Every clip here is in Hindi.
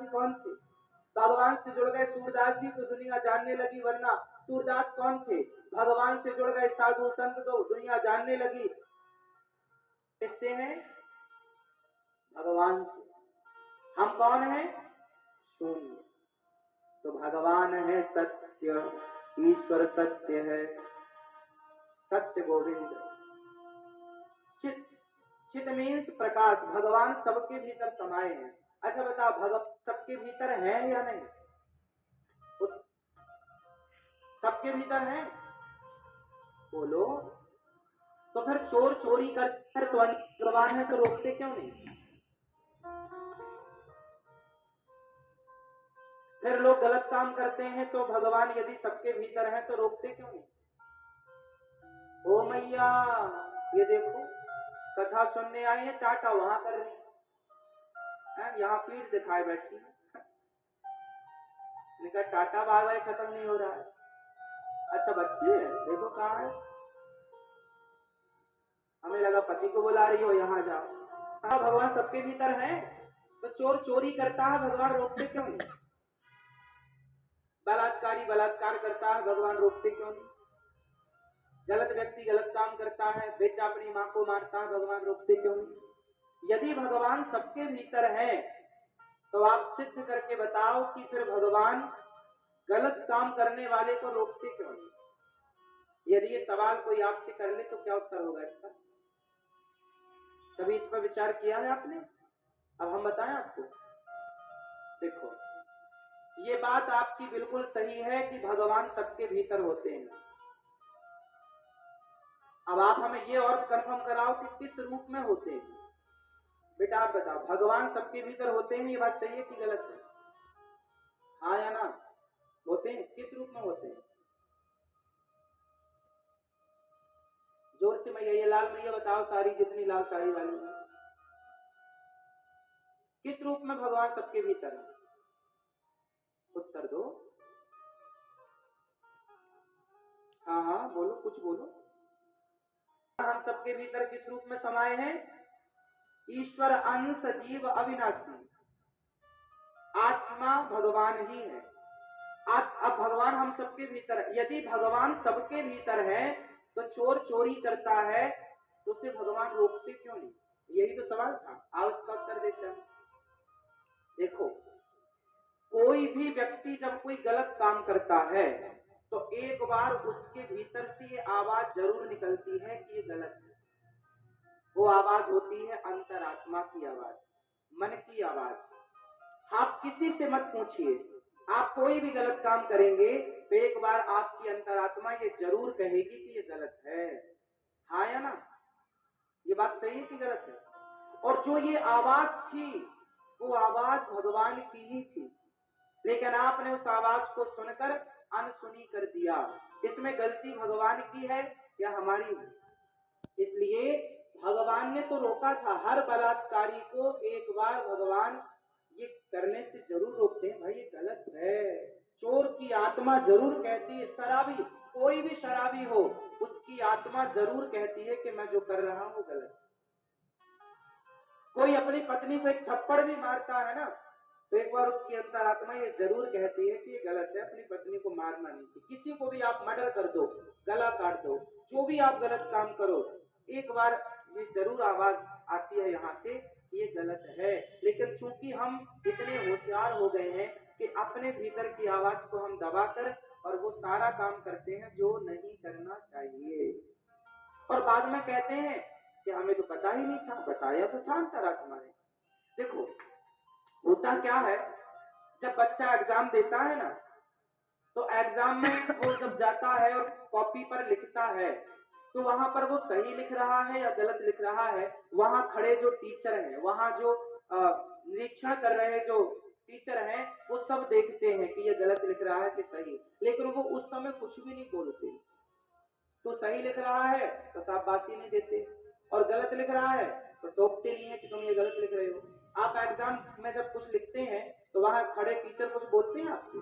जी कौन थे? भगवान से जुड़ गए सूरदास जी तो दुनिया जानने लगी, वरना सूरदास कौन थे? भगवान से जुड़ गए साधु संत तो दुनिया जानने लगी। किससे हैं? भगवान से। हम कौन हैं? शून्य। तो भगवान है सत्य, ईश्वर सत्य है, सत्य गोविंद। चित, चित मीन्स प्रकाश। भगवान सबके भीतर समाये हैं। अच्छा बताओ, भगवान सबके भीतर है या नहीं? सबके भीतर है? बोलो। तो फिर चोर चोरी करते तो भगवान है तो रोकते क्यों नहीं? फिर लोग गलत काम करते हैं तो भगवान यदि सबके भीतर है तो रोकते क्यों नहीं? ओ मैया, ये देखो कथा सुनने आई है, टाटा वहां कर रही है, यहाँ पीठ दिखाए बैठी है। टाटा बाय बाय खत्म नहीं हो रहा है। अच्छा बच्चे देखो कहाँ है, हमें लगा पति को बुला रही हो, यहाँ जाओ। हाँ, भगवान सबके भीतर है तो चोर चोरी करता है, भगवान रोकते क्यों नहीं? बलात्कारी बलात्कार करता है, भगवान रोकते क्यों नहीं? गलत व्यक्ति गलत काम करता है, बेटा अपनी माँ को मारता है, भगवान रोकते क्यों नहीं? यदि भगवान सबके भीतर है तो आप सिद्ध करके बताओ कि फिर भगवान गलत काम करने वाले को रोकते क्यों नहीं? यदि ये सवाल कोई आपसे कर ले तो क्या उत्तर होगा इसका? कभी इस पर विचार किया है आपने? अब हम बताएं आपको। देखो, ये बात आपकी बिल्कुल सही है कि भगवान सबके भीतर होते हैं। अब आप हमें ये और कंफर्म कराओ कि किस रूप में होते हैं। बेटा आप बताओ, भगवान सबके भीतर होते हैं, ये बात सही है कि गलत है? हाँ या ना? होते हैं। किस रूप में होते हैं? जोर से मैया, ये लाल मैया बताओ, सारी जितनी लाल साड़ी वाली है, किस रूप में भगवान सबके भीतर है? उत्तर दो। हाँ हाँ बोलो, कुछ बोलो। हम सबके भीतर किस रूप में समाये हैं? ईश्वर अंश जीव अविनाशी, आत्मा भगवान ही है। अब भगवान हम सबके भीतर है। यदि भगवान सबके भीतर है तो चोर चोरी करता है तो उसे भगवान रोकते क्यों नहीं? यही तो सवाल था। आओ इसका उत्तर देते हैं। देखो, कोई भी व्यक्ति जब कोई गलत काम करता है तो एक बार उसके भीतर से ये आवाज जरूर निकलती है कि ये गलत है। वो आवाज होती है अंतरात्मा की आवाज, मन की आवाज। आप किसी से मत पूछिए, आप कोई भी गलत काम करेंगे तो एक बार आपकी अंतरात्मा ये जरूर कहेगी कि ये गलत है। हाँ या ना? ये बात सही है कि गलत है? और जो ये आवाज थी वो आवाज भगवान की ही थी, लेकिन आपने उस आवाज को सुनकर अनसुनी कर दिया। इसमें गलती भगवान की है या हमारी है? इसलिए भगवान ने तो रोका था। हर बलात्कारी को एक बार भगवान ये करने से जरूर रोकते हैं, भाई ये गलत है। चोर की आत्मा जरूर कहती है, शराबी, कोई भी शराबी हो उसकी आत्मा जरूर कहती है कि मैं जो कर रहा हूं वो गलत है। कोई अपनी पत्नी को एक थप्पड़ भी मारता है ना तो एक बार उसकी अंतरात्मा ये जरूर कहती है कि ये गलत है, अपनी पत्नी को मारना नहीं चाहिए। किसी को भी आप मर्डर कर दो, गला काट दो, जो भी आप गलत काम करो, एक बार ये जरूर आवाज आती है यहाँ से कि ये गलत है। लेकिन चूंकि हम इतने होशियार हो गए हैं कि अपने भीतर की आवाज को हम दबाकर और वो सारा काम करते हैं जो नहीं करना चाहिए, और बाद में कहते हैं कि हमें तो पता ही नहीं था। बताया तो था अंतरात्मा ने। देखो होता क्या है, जब बच्चा एग्जाम देता है ना तो एग्जाम में वो जब जाता है और कॉपी पर लिखता है तो वहां पर वो सही लिख रहा है या गलत लिख रहा है, वहां खड़े जो टीचर हैं, वहां जो निरीक्षण कर रहे जो टीचर हैं, वो सब देखते हैं कि ये गलत लिख रहा है कि सही, लेकिन वो उस समय कुछ भी नहीं बोलते। तो सही लिख रहा है तो शाबाशी नहीं देते, और गलत लिख रहा है तो टोकते नहीं है कि तुम ये गलत लिख रहे हो। आप एग्जाम में जब कुछ लिखते हैं तो वहां खड़े टीचर कुछ बोलते हैं आपसे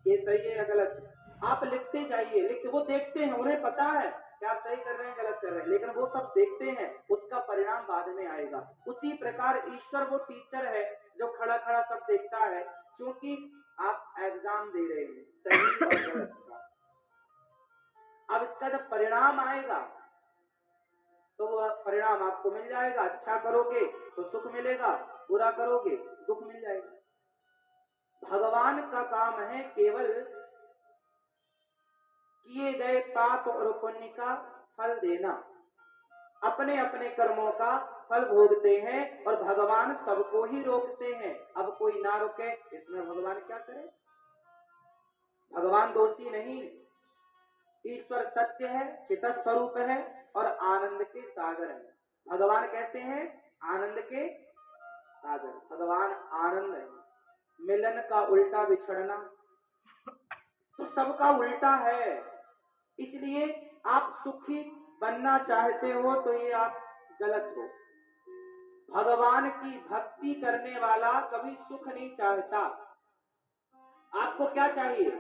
ये सही है या गलत है? आप लिखते जाइए, लेकिन वो देखते हैं, उन्हें पता है कि आप सही कर रहे हैं गलत कर रहे हैं, लेकिन वो सब देखते हैं, उसका परिणाम बाद में आएगा। उसी प्रकार ईश्वर वो टीचर है जो खड़ा खड़ा सब देखता है, क्योंकि आप एग्जाम दे रहे हैं सही और गलत का। अब इसका जब परिणाम आएगा तो वह परिणाम आपको मिल जाएगा। अच्छा करोगे तो सुख मिलेगा, बुरा करोगे दुख मिल जाएगा। भगवान का काम है केवल किए गए पाप और पुण्य का फल देना। अपने अपने कर्मों का फल भोगते हैं और भगवान सबको ही रोकते हैं। अब कोई ना रोके इसमें भगवान क्या करे? भगवान दोषी नहीं। ईश्वर सत्य है, चित स्वरूप है और आनंद के सागर है। भगवान कैसे हैं? आनंद के सागर। भगवान आनंद है। मिलन का उल्टा बिछड़ना तो सबका उल्टा है। इसलिए आप सुखी बनना चाहते हो तो ये आप गलत हो। भगवान की भक्ति करने वाला कभी सुख नहीं चाहता। आपको क्या चाहिए?